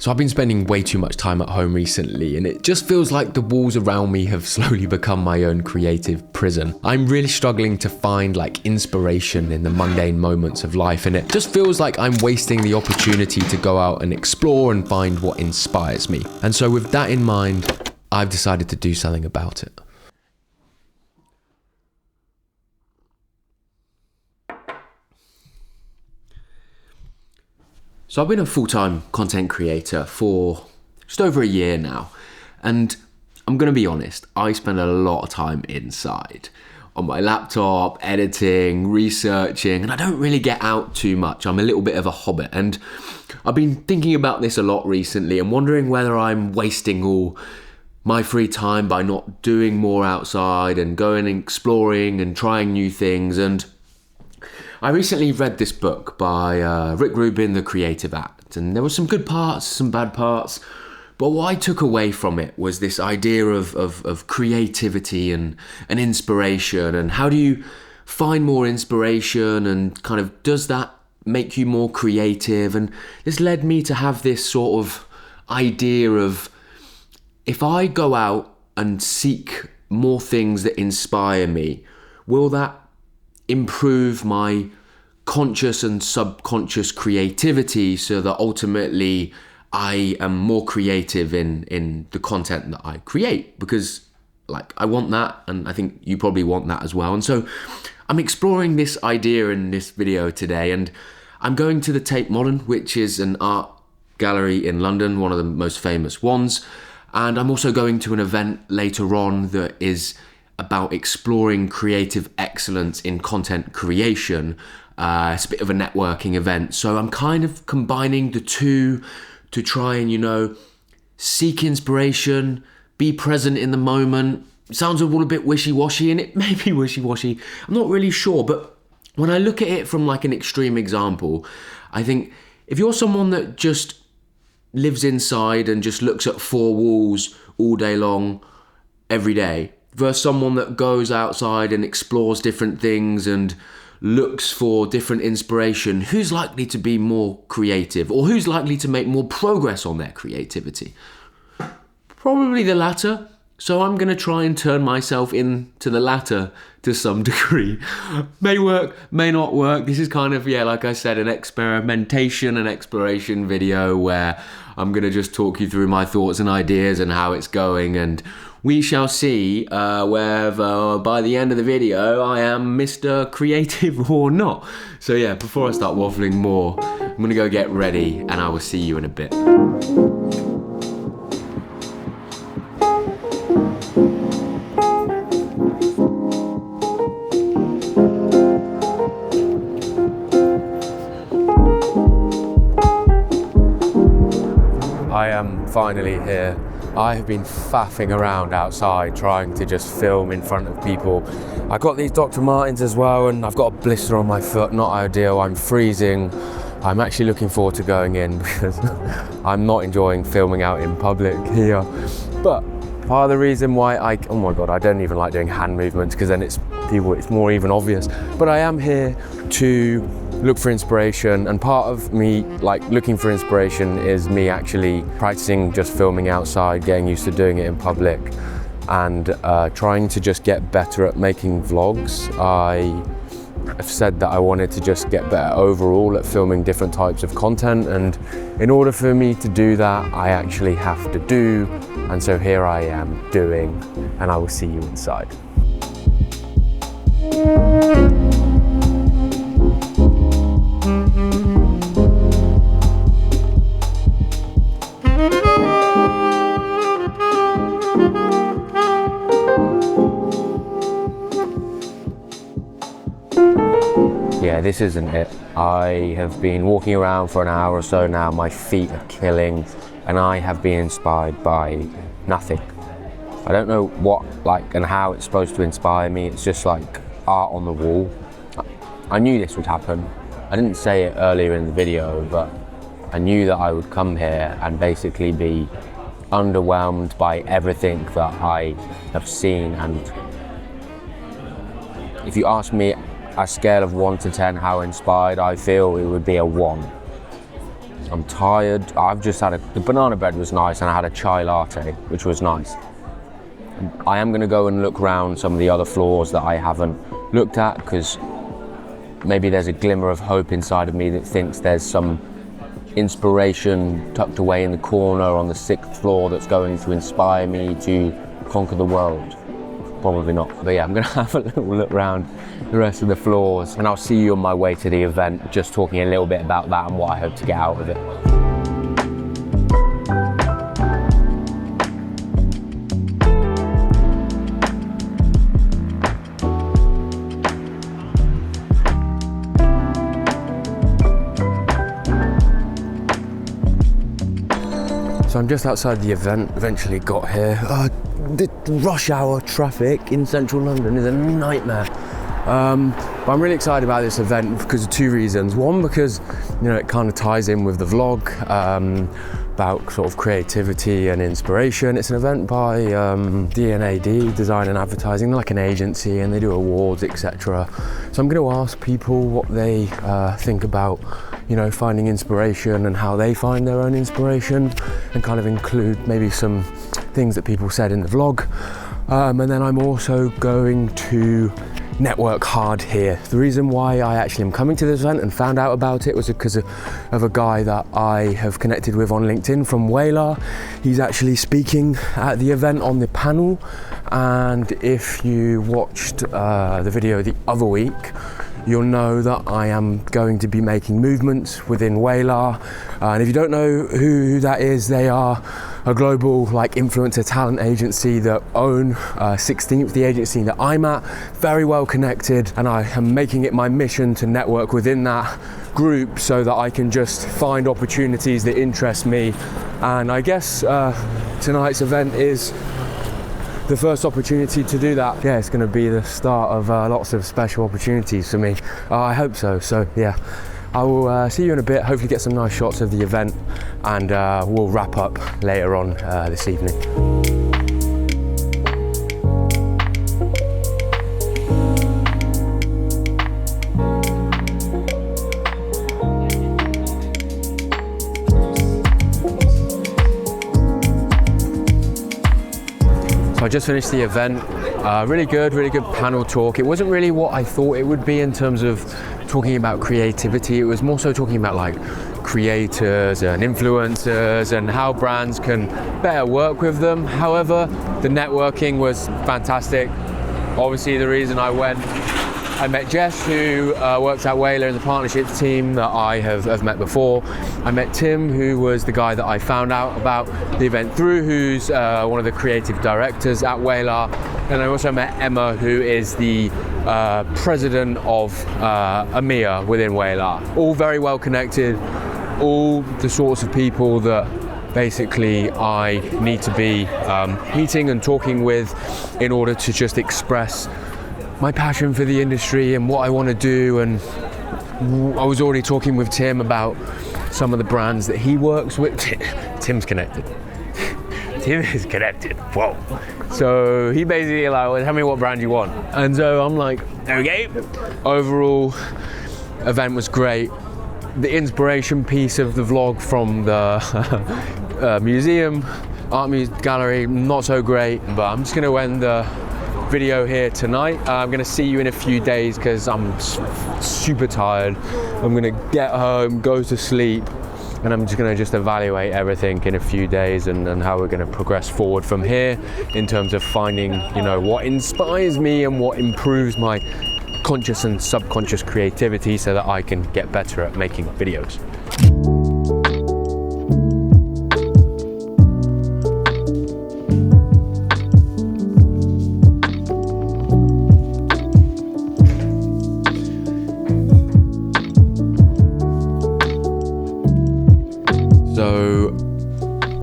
So I've been spending way too much time at home recently, and it just feels like the walls around me have slowly become my own creative prison. I'm really struggling to find inspiration in the mundane moments of life, and it just feels like I'm wasting the opportunity to go out and explore and find what inspires me. And so with that in mind, I've decided to do something about it. So I've been a full-time content creator for just over a year now, and I'm gonna be honest, I spend a lot of time inside on my laptop, editing, researching, and I don't really get out too much. I'm a little bit of a hobbit, and I've been thinking about this a lot recently and wondering whether I'm wasting all my free time by not doing more outside and going and exploring and trying new things. And I recently read this book by Rick Rubin, The Creative Act, and there were some good parts, some bad parts, but what I took away from it was this idea of creativity and inspiration, and how do you find more inspiration, and kind of does that make you more creative? And this led me to have this sort of idea of, if I go out and seek more things that inspire me, will that improve my conscious and subconscious creativity so that ultimately I am more creative in the content that I create? Because I want that, and I think you probably want that as well. And so I'm exploring this idea in this video today, and I'm going to the Tate Modern, which is an art gallery in London, one of the most famous ones. And I'm also going to an event later on that is about exploring creative excellence in content creation. It's a bit of a networking event. So I'm kind of combining the two to try and, seek inspiration, be present in the moment. It sounds all a bit wishy-washy, and it may be wishy-washy. I'm not really sure, but when I look at it from an extreme example, I think if you're someone that just lives inside and just looks at four walls all day long, every day, versus someone that goes outside and explores different things and looks for different inspiration, who's likely to be more creative, or who's likely to make more progress on their creativity? Probably the latter. So I'm going to try and turn myself into the latter to some degree. May work, may not work. This is kind of, like I said, an experimentation and exploration video where I'm going to just talk you through my thoughts and ideas and how it's going, and we shall see whether by the end of the video I am Mr. Creative or not. So before I start waffling more, I'm going to go get ready, and I will see you in a bit. I am finally here. I have been faffing around outside trying to just film in front of people. I got these Dr. Martens as well, and I've got a blister on my foot, not ideal. I'm freezing. I'm actually looking forward to going in because I'm not enjoying filming out in public here. But part of the reason why oh my God, I don't even like doing hand movements because then it's more even obvious. But I am here to look for inspiration, and part of me looking for inspiration is me actually practicing just filming outside, getting used to doing it in public, and trying to just get better at making vlogs. I have said that I wanted to just get better overall at filming different types of content, and in order for me to do that, I actually have to do, and so here I am doing, and I will see you inside. Yeah, this isn't it. I have been walking around for an hour or so now. My feet are killing, and I have been inspired by nothing. I don't know what, and how it's supposed to inspire me. It's just art on the wall. I knew this would happen. I didn't say it earlier in the video, but I knew that I would come here and basically be underwhelmed by everything that I have seen. And if you ask me a scale of 1 to 10 how inspired I feel, it would be a 1. I'm tired. I've just had the banana bread was nice, and I had a chai latte, which was nice. I am going to go and look around some of the other floors that I haven't looked at, because maybe there's a glimmer of hope inside of me that thinks there's some inspiration tucked away in the corner on the 6th floor that's going to inspire me to conquer the world. Probably not. But yeah, I'm going to have a little look around the rest of the floors, and I'll see you on my way to the event, just talking a little bit about that and what I hope to get out of it. So I'm just outside the event, eventually got here. The rush hour traffic in central London is a nightmare. But I'm really excited about this event because of 2 reasons. One, because it kind of ties in with the vlog about sort of creativity and inspiration. It's an event by D&AD, Design and Advertising. They're like an agency and they do awards, etc. So I'm going to ask people what they think about finding inspiration and how they find their own inspiration, and kind of include maybe some things that people said in the vlog. And then I'm also going to network hard here. The reason why I actually am coming to this event and found out about it was because of a guy that I have connected with on LinkedIn from Waylar. He's actually speaking at the event on the panel, and if you watched the video the other week, you'll know that I am going to be making movements within Waylar. And if you don't know who that is, they are a global influencer talent agency that own 16th, the agency that I'm at. Very well connected, and I am making it my mission to network within that group so that I can just find opportunities that interest me. And I guess tonight's event is the first opportunity to do that. Yeah, it's going to be the start of lots of special opportunities for me. I hope so. So yeah, I will see you in a bit, hopefully get some nice shots of the event, and we'll wrap up later on this evening. So I just finished the event, really good panel talk. It wasn't really what I thought it would be in terms of talking about creativity. It was more so talking about creators and influencers and how brands can better work with them. However, the networking was fantastic. Obviously the reason I went, I met Jess, who works at Waylar in the partnerships team that I have met before. I met Tim, who was the guy that I found out about the event through, who's one of the creative directors at Waylar. And I also met Emma, who is the president of EMEA within Waylar. All very well connected, all the sorts of people that basically I need to be meeting and talking with in order to just express my passion for the industry and what I want to do. And I was already talking with Tim about some of the brands that he works with. Tim's connected. Tim is connected. Whoa. So he basically well, tell me what brand you want. And so I'm like, okay. Overall, event was great. The inspiration piece of the vlog from the museum, art gallery, not so great. But I'm just going to end the video here tonight. I'm going to see you in a few days because I'm super tired. I'm going to get home, go to sleep, and I'm just going to evaluate everything in a few days and how we're going to progress forward from here in terms of finding what inspires me and what improves my conscious and subconscious creativity so that I can get better at making videos. So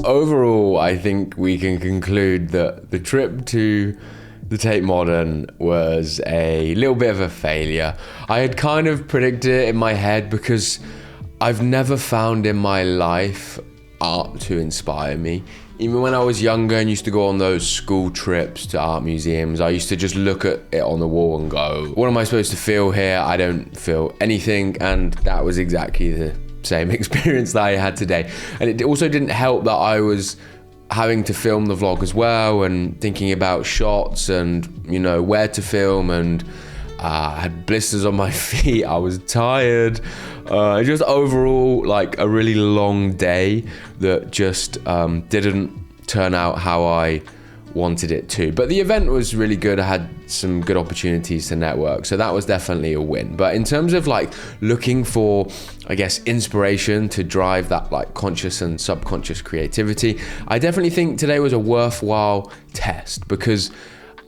overall, I think we can conclude that the trip to the Tate Modern was a little bit of a failure. I had kind of predicted it in my head because I've never found in my life art to inspire me. Even when I was younger and used to go on those school trips to art museums, I used to just look at it on the wall and go, what am I supposed to feel here? I don't feel anything. And that was exactly the same experience that I had today. And it also didn't help that I was having to film the vlog as well and thinking about shots and, you know, where to film, and I had blisters on my feet. I was tired. Just overall, like a really long day that just didn't turn out how I wanted it to. But the event was really good. I had some good opportunities to network, so that was definitely a win. But in terms of like looking for, I guess, inspiration to drive that like conscious and subconscious creativity, I definitely think today was a worthwhile test, because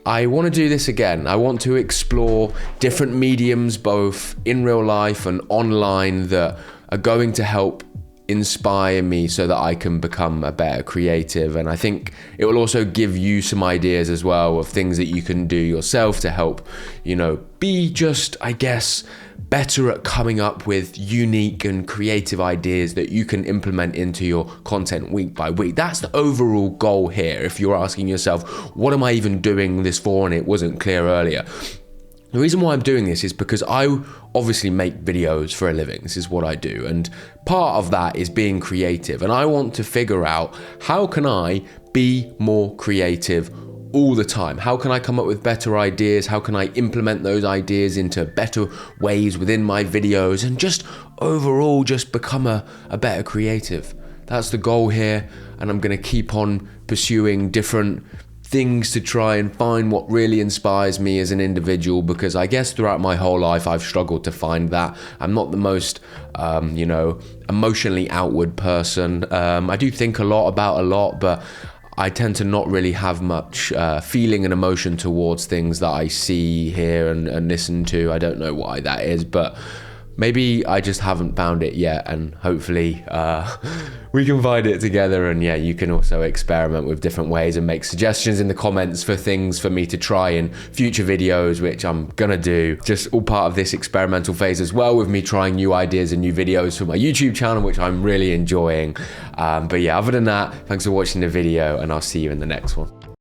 I want to do this again. I want to explore different mediums, both in real life and online, that are going to help inspire me so that I can become a better creative. And I think it will also give you some ideas as well of things that you can do yourself to help, you know, be just, I guess, better at coming up with unique and creative ideas that you can implement into your content week by week. That's the overall goal here. If you're asking yourself, what am I even doing this for? And it wasn't clear earlier. The reason why I'm doing this is because I obviously make videos for a living. This is what I do. And part of that is being creative. And I want to figure out, how can I be more creative all the time? How can I come up with better ideas? How can I implement those ideas into better ways within my videos, and just overall just become a better creative? That's the goal here. And I'm going to keep on pursuing different things to try and find what really inspires me as an individual, because I guess throughout my whole life I've struggled to find that. I'm not the most emotionally outward person. I do think a lot about a lot, but I tend to not really have much feeling and emotion towards things that I see, hear and listen to. I don't know why that is, but maybe I just haven't found it yet, and hopefully we can find it together. And yeah, you can also experiment with different ways and make suggestions in the comments for things for me to try in future videos, which I'm gonna do. Just all part of this experimental phase as well, with me trying new ideas and new videos for my YouTube channel, which I'm really enjoying. But yeah, other than that, thanks for watching the video, and I'll see you in the next one.